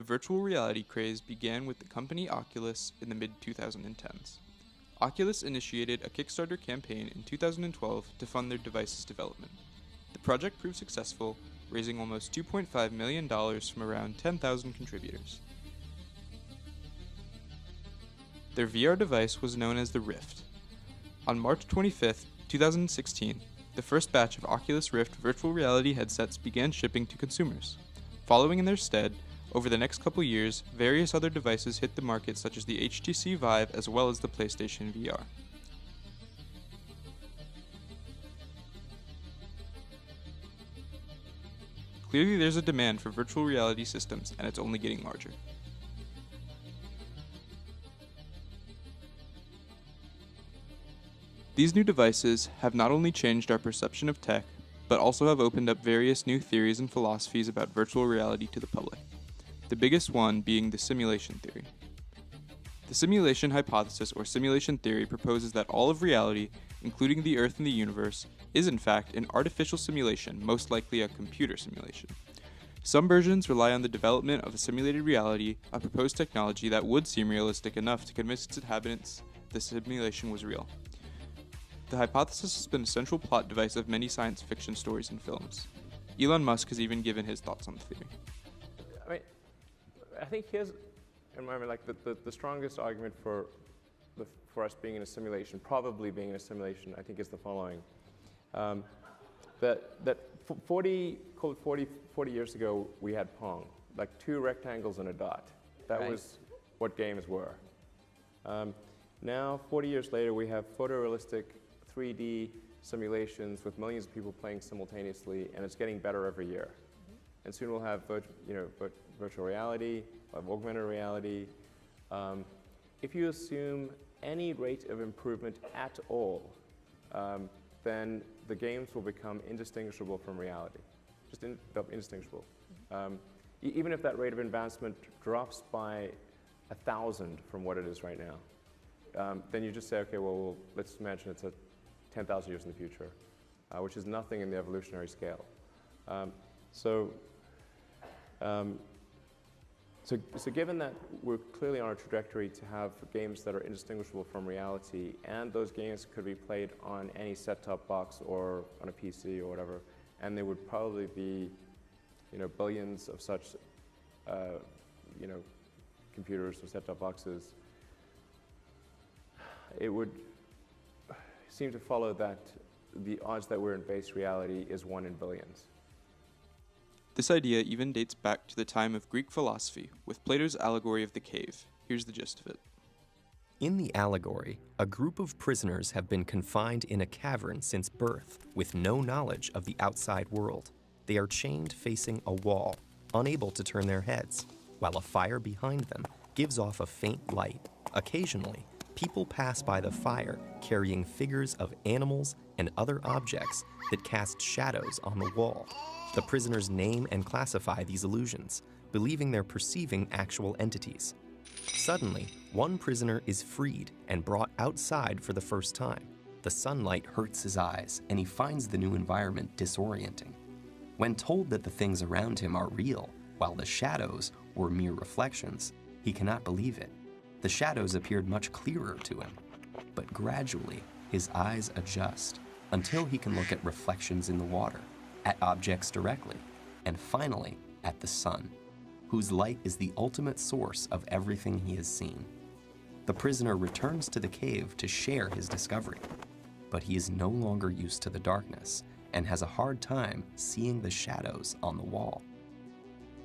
The virtual reality craze began with the company Oculus in the mid-2010s. Oculus initiated a Kickstarter campaign in 2012 to fund their device's development. The project proved successful, raising almost $2.5 million from around 10,000 contributors. Their VR device was known as the Rift. On March 25, 2016, the first batch of Oculus Rift virtual reality headsets began shipping to consumers. Following in their stead, over the next couple years, various other devices hit the market such as the HTC Vive as well as the PlayStation VR. Clearly there's a demand for virtual reality systems, and it's only getting larger. These new devices have not only changed our perception of tech, but also have opened up various new theories and philosophies about virtual reality to the public. The biggest one being the simulation theory. The simulation hypothesis or simulation theory proposes that all of reality, including the Earth and the universe, is in fact an artificial simulation, most likely a computer simulation. Some versions rely on the development of a simulated reality, a proposed technology that would seem realistic enough to convince its inhabitants the simulation was real. The hypothesis has been a central plot device of many science fiction stories and films. Elon Musk has even given his thoughts on the theory. I think here's, in my mind, like the strongest argument for us being in a simulation, probably being in a simulation, I think is the following. That 40 years ago, we had Pong, like two rectangles and a dot. That was what games were. Now, 40 years later, we have photorealistic 3D simulations with millions of people playing simultaneously, and it's getting better every year. And soon we'll have virtual reality, we'll have augmented reality. If you assume any rate of improvement at all, then the games will become indistinguishable from reality. They'll be indistinguishable. Even if that rate of advancement drops by 1,000 from what it is right now, then you just say, okay, well, let's imagine it's 10,000 years in the future, which is nothing in the evolutionary scale. So given that we're clearly on a trajectory to have games that are indistinguishable from reality, and those games could be played on any set-top box or on a PC or whatever, and there would probably be, billions of such, computers or set-top boxes, it would seem to follow that the odds that we're in base reality is 1 in billions. This idea even dates back to the time of Greek philosophy, with Plato's allegory of the cave. Here's the gist of it. In the allegory, a group of prisoners have been confined in a cavern since birth, with no knowledge of the outside world. They are chained facing a wall, unable to turn their heads, while a fire behind them gives off a faint light. Occasionally, people pass by the fire carrying figures of animals and other objects that cast shadows on the wall. The prisoners name and classify these illusions, believing they're perceiving actual entities. Suddenly, one prisoner is freed and brought outside for the first time. The sunlight hurts his eyes, and he finds the new environment disorienting. When told that the things around him are real, while the shadows were mere reflections, he cannot believe it. The shadows appeared much clearer to him, but gradually his eyes adjust until he can look at reflections in the water, at objects directly, and finally at the sun, whose light is the ultimate source of everything he has seen. The prisoner returns to the cave to share his discovery, but he is no longer used to the darkness and has a hard time seeing the shadows on the wall.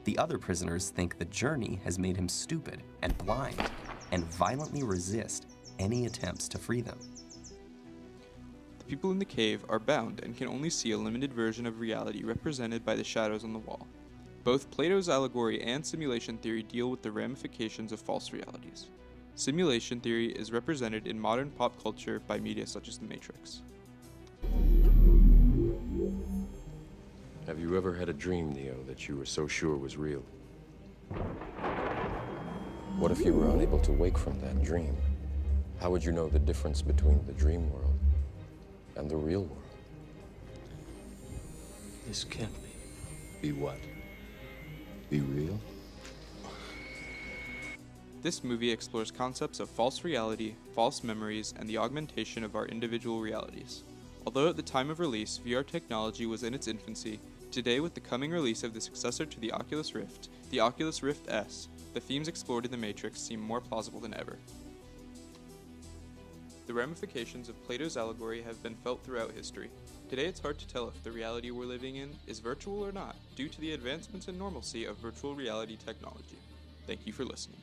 The other prisoners think the journey has made him stupid and blind, and violently resist any attempts to free them. The people in the cave are bound and can only see a limited version of reality represented by the shadows on the wall. Both Plato's allegory and simulation theory deal with the ramifications of false realities. Simulation theory is represented in modern pop culture by media such as The Matrix. Have you ever had a dream, Neo, that you were so sure was real? What if you were unable to wake from that dream? How would you know the difference between the dream world and the real world? This can't be. Be what? Be real? This movie explores concepts of false reality, false memories, and the augmentation of our individual realities. Although at the time of release, VR technology was in its infancy, today with the coming release of the successor to the Oculus Rift, the Oculus Rift S, the themes explored in The Matrix seem more plausible than ever. The ramifications of Plato's allegory have been felt throughout history. Today it's hard to tell if the reality we're living in is virtual or not, due to the advancements and normalcy of virtual reality technology. Thank you for listening.